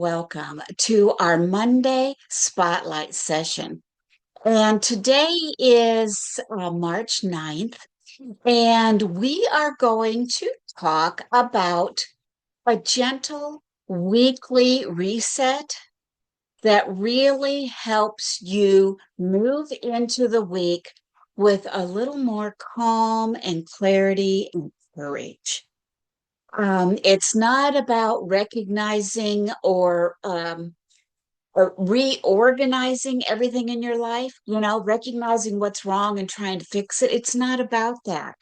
Welcome to our Monday Spotlight session. And today is March 9th, and we are going to talk about a gentle weekly reset that really helps you move into the week with a little more calm and clarity and courage. It's not about recognizing or reorganizing everything in your life, recognizing what's wrong and trying to fix it. It's not about that.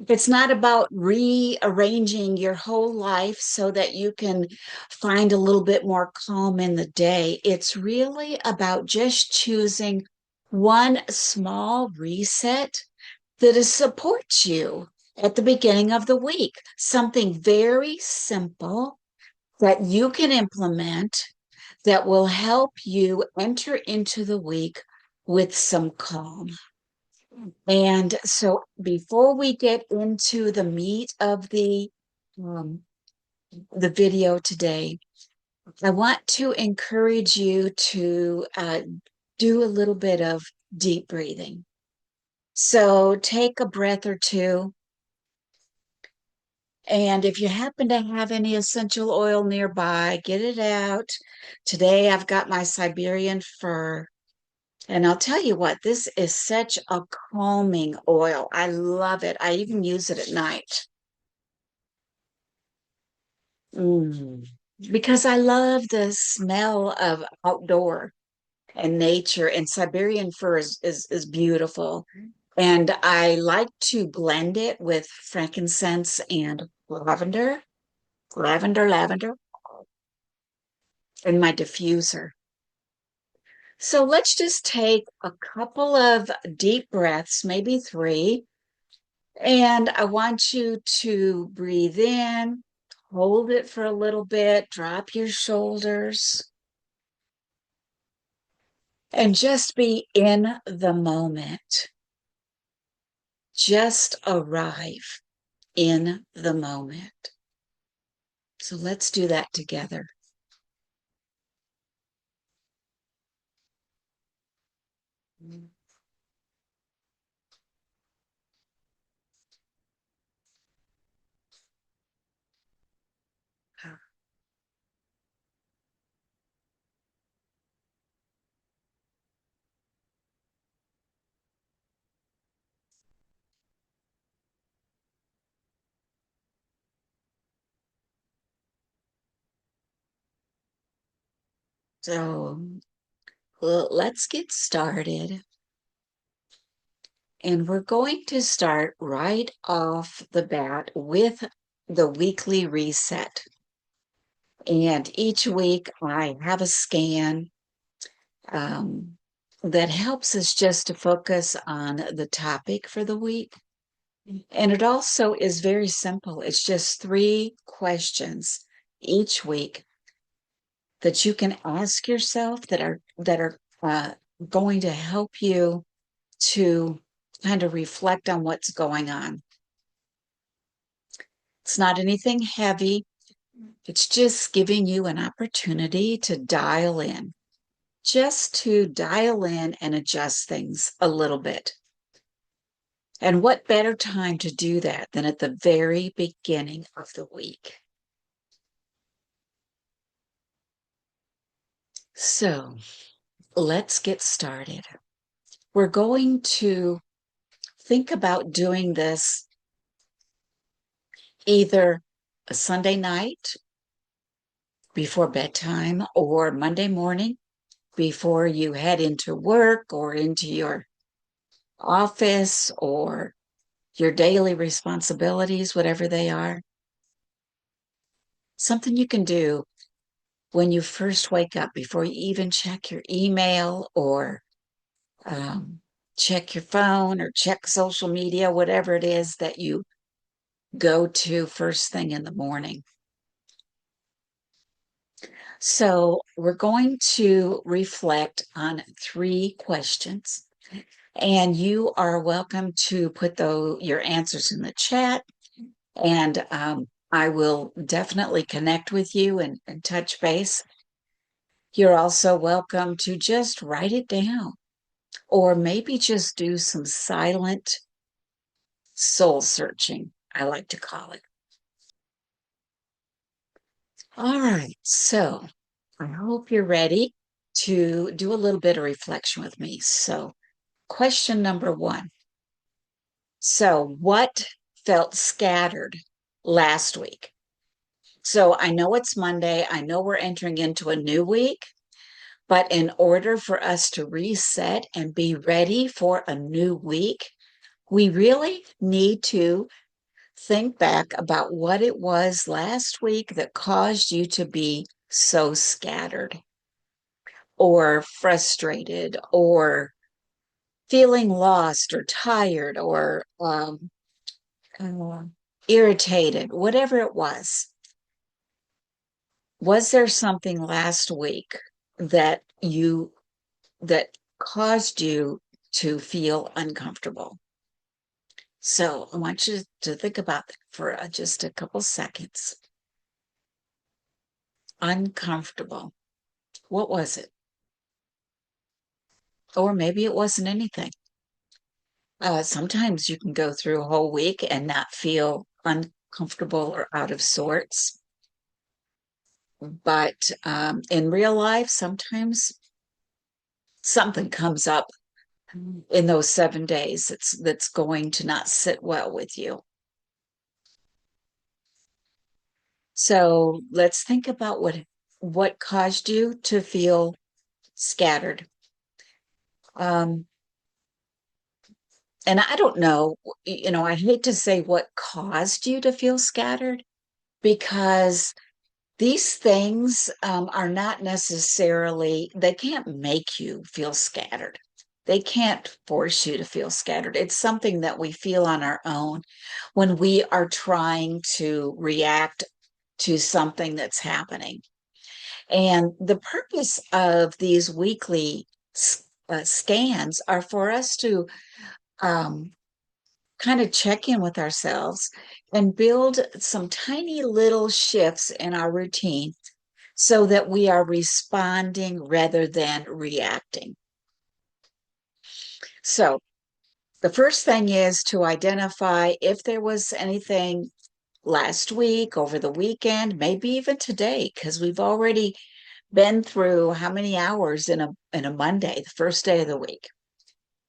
It's not about rearranging your whole life so that you can find a little bit more calm in the day. It's really about just choosing one small reset that supports you at the beginning of the week. Something very simple that you can implement that will help you enter into the week with some calm. And so before we get into the meat of um, the video today, I want to encourage you to do a little bit of deep breathing. So take a breath or two. And if you happen to have any essential oil nearby, get it out. Today I've got my Siberian fir. And I'll tell you what, this is such a calming oil. I love it. I even use it at night. Mm. Because I love the smell of outdoor and nature, and Siberian fir is beautiful. And I like to blend it with frankincense and lavender, lavender in my diffuser. So let's just take a couple of deep breaths, maybe three. And I want you to breathe in, hold it for a little bit, drop your shoulders, and just be in the moment. Just arrive in the moment. So let's do that together. So let's get started. And we're going to start right off the bat with the weekly reset. And each week I have a scan um, that helps us just to focus on the topic for the week. And it also is very simple. It's just 3 questions each week that you can ask yourself that are going to help you to kind of reflect on what's going on. It's not anything heavy. It's just giving you an opportunity to dial in, just to dial in and adjust things a little bit. And what better time to do that than at the very beginning of the week? So let's get started. We're going to think about doing this either a Sunday night before bedtime or Monday morning before you head into work or into your office or your daily responsibilities, whatever they are. Something you can do when you first wake up before you even check your email or check your phone or check social media, whatever it is that you go to first thing in the morning. So we're going to reflect on 3 questions, and you are welcome to put your answers in the chat, and I will definitely connect with you and touch base. You're also welcome to just write it down or maybe just do some silent soul searching, I like to call it. All right, so I hope you're ready to do a little bit of reflection with me. So, question number one. So, what felt scattered last week? So, I know it's Monday. I know we're entering into a new week, but in order for us to reset and be ready for a new week, we really need to think back about what it was last week that caused you to be so scattered or frustrated or feeling lost or tired or uh, irritated, whatever it was. Was there something last week that that caused you to feel uncomfortable? So I want you to think about that for just a couple seconds. Uncomfortable. What was it? Or maybe it wasn't anything. Sometimes you can go through a whole week and not feel uncomfortable or out of sorts. But in real life, sometimes something comes up in those 7 days that's going to not sit well with you. So let's think about what caused you to feel scattered. Um, and I don't know, I hate to say what caused you to feel scattered because these things are not necessarily, they can't make you feel scattered. They can't force you to feel scattered. It's something that we feel on our own when we are trying to react to something that's happening. And the purpose of these weekly scans are for us to um, kind of check in with ourselves and build some tiny little shifts in our routine so that we are responding rather than reacting. So, the first thing is to identify if there was anything last week, over the weekend, maybe even today, because we've already been through how many hours in a Monday, the first day of the week.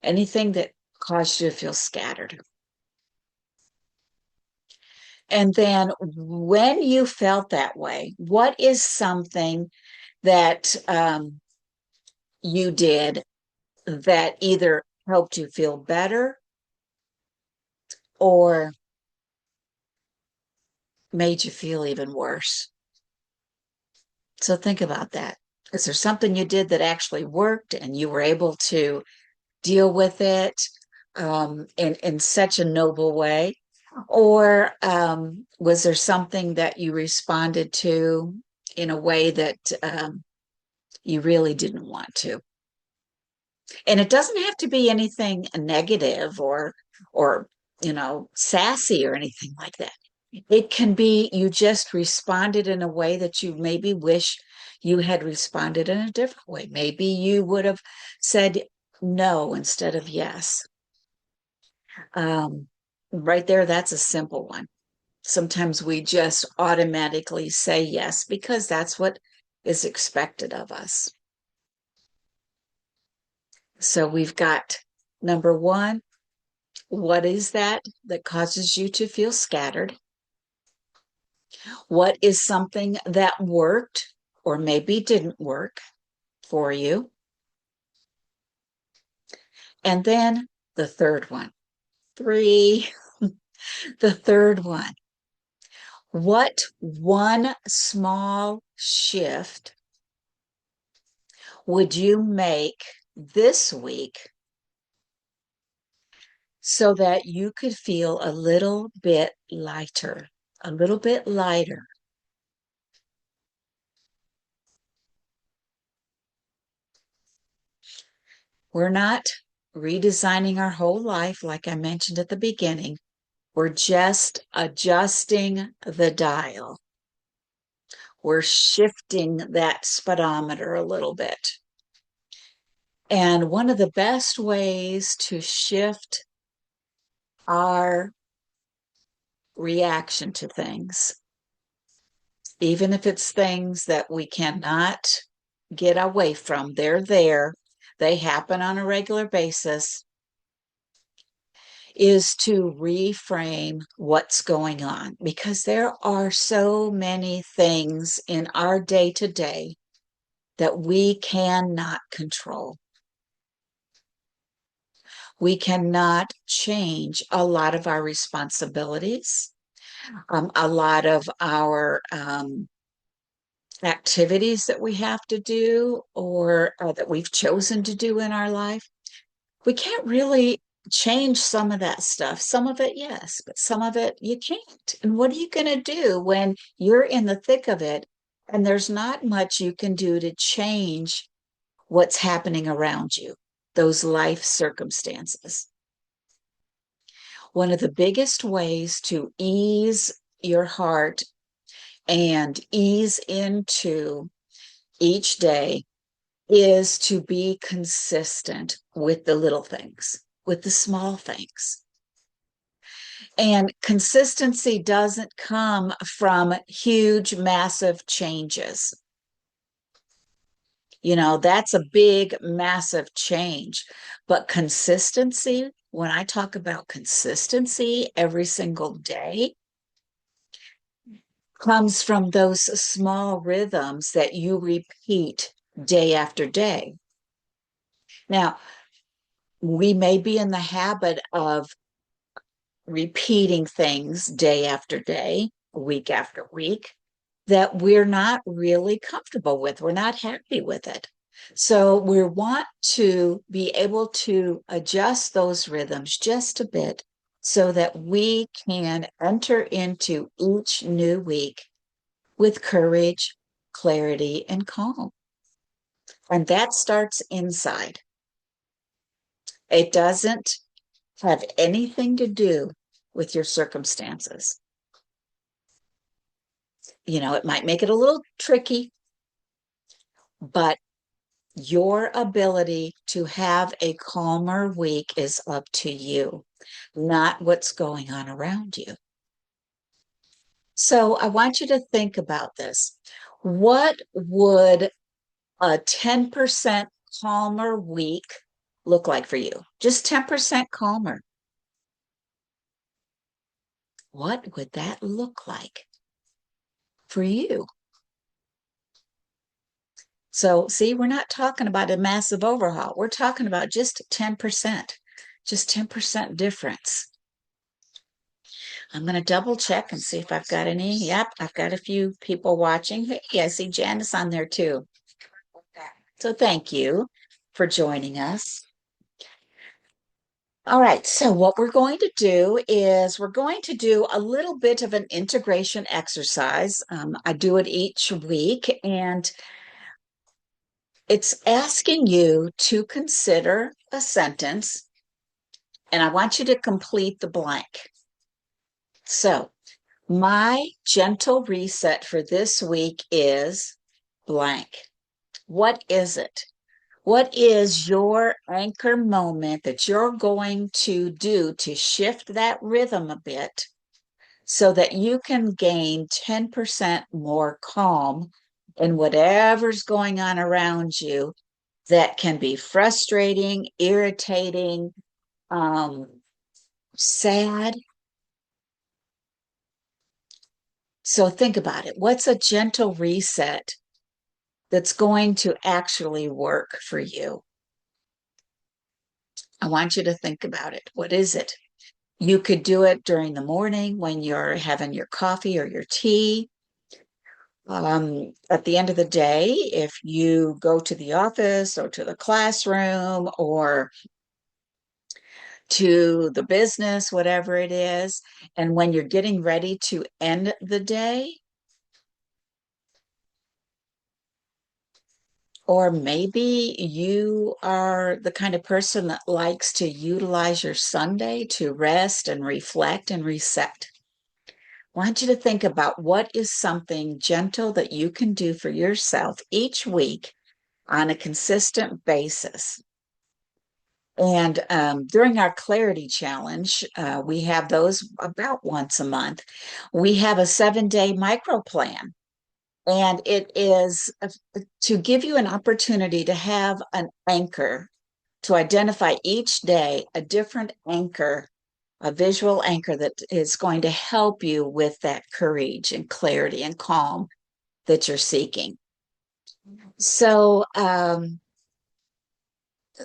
Anything that caused you to feel scattered. And then when you felt that way, what is something that you did that either helped you feel better or made you feel even worse? So think about that. Is there something you did that actually worked and you were able to deal with it in such a noble way? Or was there something that you responded to in a way that you really didn't want to? And it doesn't have to be anything negative or sassy or anything like that. It can be you just responded in a way that you maybe wish you had responded in a different way. Maybe you would have said no instead of yes. Um, right there, that's a simple one. Sometimes we just automatically say yes because that's what is expected of us. So we've got number one, what is that causes you to feel scattered? What is something that worked or maybe didn't work for you? And then the third one, three, the third one. What one small shift would you make this week so that you could feel a little bit lighter, a little bit lighter? We're not redesigning our whole life, like I mentioned at the beginning. We're just adjusting the dial. we're shifting that speedometer a little bit. And one of the best ways to shift our reaction to things, even if it's things that we cannot get away from, they're there, they happen on a regular basis, is to reframe what's going on, because there are so many things in our day to day that we cannot control. We cannot change a lot of our responsibilities, a lot of our activities that we have to do or that we've chosen to do in our life. We can't really change some of that stuff. Some of it, yes, but some of it you can't. And what are you going to do when you're in the thick of it and there's not much you can do to change what's happening around you, those life circumstances? One of the biggest ways to ease your heart and ease into each day is to be consistent with the little things, with the small things. And consistency doesn't come from huge, massive changes. That's a big, massive change. But consistency, when I talk about consistency every single day, comes from those small rhythms that you repeat day after day. Now, we may be in the habit of repeating things day after day, week after week, that we're not really comfortable with. We're not happy with it. So we want to be able to adjust those rhythms just a bit so that we can enter into each new week with courage, clarity, and calm. And that starts inside. It doesn't have anything to do with your circumstances. It might make it a little tricky, but your ability to have a calmer week is up to you, not what's going on around you. So I want you to think about this. What would a 10% calmer week look like for you? Just 10% calmer. What would that look like for you? So, see, we're not talking about a massive overhaul. We're talking about just 10%, just 10% difference. I'm going to double check and see if I've got any. Yep, I've got a few people watching. Hey, I see Janice on there too. So thank you for joining us. All right, so what we're going to do is we're going to do a little bit of an integration exercise. I do it each week, and it's asking you to consider a sentence, and I want you to complete the blank. So, my gentle reset for this week is blank. What is it? What is your anchor moment that you're going to do to shift that rhythm a bit so that you can gain 10% more calm in whatever's going on around you that can be frustrating, irritating, sad? So think about it. What's a gentle reset that's going to actually work for you? I want you to think about it. What is it? You could do it during the morning when you're having your coffee or your tea. At the end of the day, if you go to the office or to the classroom or to the business, whatever it is, and when you're getting ready to end the day, or maybe you are the kind of person that likes to utilize your Sunday to rest and reflect and reset. want you to think about what is something gentle that you can do for yourself each week on a consistent basis. And during our clarity challenge, we have those about once a month. We have a 7-day micro plan, and it is to give you an opportunity to have an anchor, to identify each day a different anchor, a visual anchor that is going to help you with that courage and clarity and calm that you're seeking. So,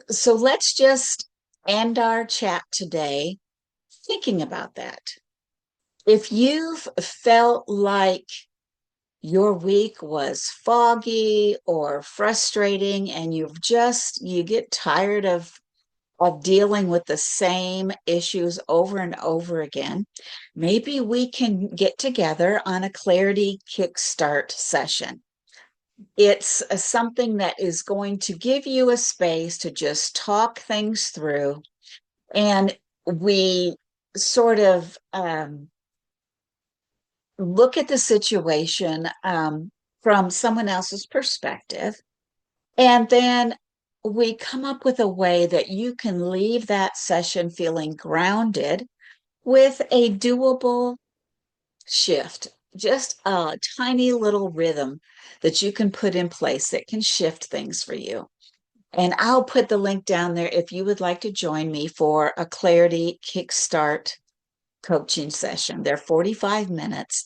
so let's just end our chat today thinking about that. If you've felt like your week was foggy or frustrating and you get tired of dealing with the same issues over and over again, maybe we can get together on a clarity kickstart session. It's something that is going to give you a space to just talk things through, and we sort of look at the situation from someone else's perspective, and then we come up with a way that you can leave that session feeling grounded with a doable shift, just a tiny little rhythm that you can put in place that can shift things for you. And I'll put the link down there if you would like to join me for a Clarity Kickstart coaching session. They're 45 minutes,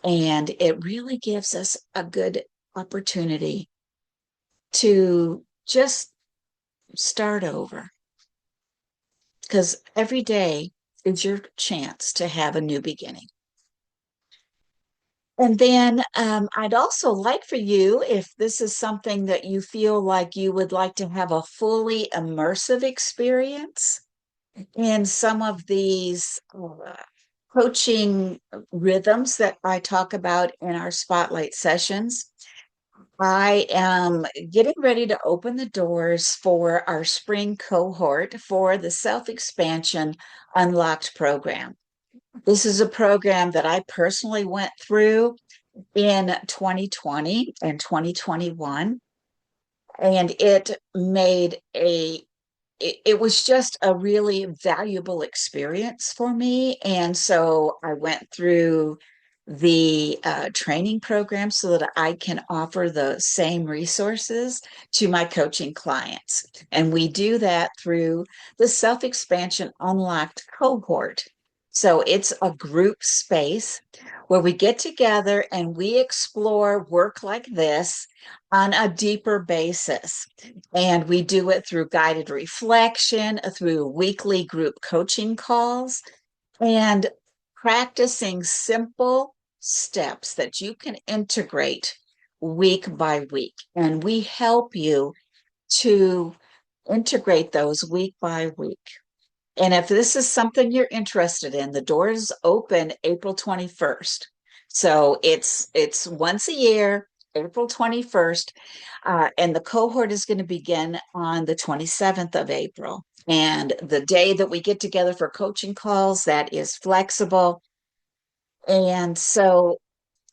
and it really gives us a good opportunity to just start over, because every day is your chance to have a new beginning. And then I'd also like for you, if this is something that you feel like you would like to have a fully immersive experience in some of these coaching rhythms that I talk about in our spotlight sessions, I am getting ready to open the doors for our spring cohort for the Self Expansion Unlocked program. This is a program that I personally went through in 2020 and 2021, and it was just a really valuable experience for me. And so I went through the training program so that I can offer the same resources to my coaching clients. And we do that through the Self Expansion Unlocked cohort. So it's a group space where we get together and we explore work like this on a deeper basis. And we do it through guided reflection, through weekly group coaching calls, and practicing simple steps that you can integrate week by week. And we help you to integrate those week by week. And if this is something you're interested in, the doors open April 21st. So it's once a year, April 21st, and the cohort is going to begin on the 27th of April. And the day that we get together for coaching calls, that is flexible. And so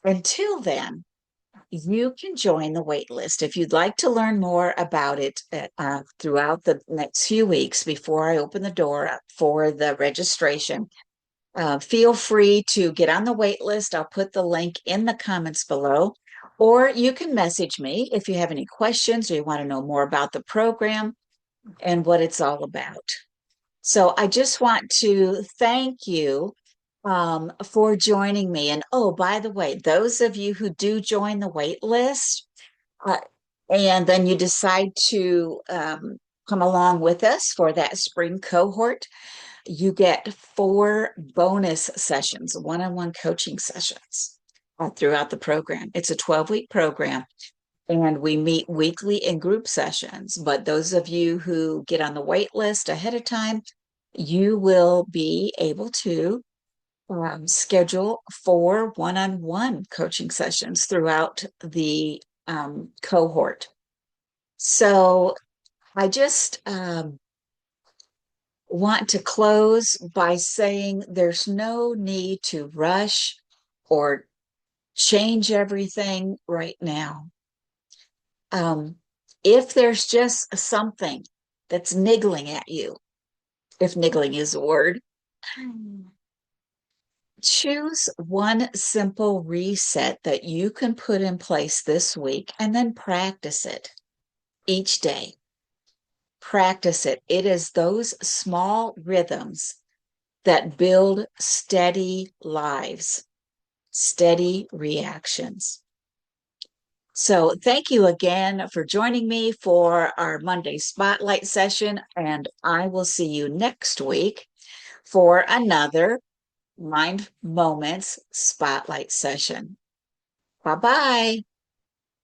until then, you can join the wait list. If you'd like to learn more about it throughout the next few weeks before I open the door up for the registration, feel free to get on the wait list. I'll put the link in the comments below, or you can message me if you have any questions or you want to know more about the program and what it's all about. So I just want to thank you for joining me. And oh, by the way, those of you who do join the wait list, uh, and then you decide to come along with us for that spring cohort, you get 4 bonus sessions, one-on-one coaching sessions throughout the program. It's a 12-week program, and we meet weekly in group sessions. But those of you who get on the wait list ahead of time, you will be able to schedule 4 one-on-one coaching sessions throughout the cohort. So I just want to close by saying there's no need to rush or change everything right now. Um, if there's just something that's niggling at you, if niggling is a word, choose one simple reset that you can put in place this week and then practice it each day. Practice it. It is those small rhythms that build steady lives, steady reactions. So, thank you again for joining me for our Monday Spotlight session, and I will see you next week for another Mind Moments Spotlight session. Bye bye.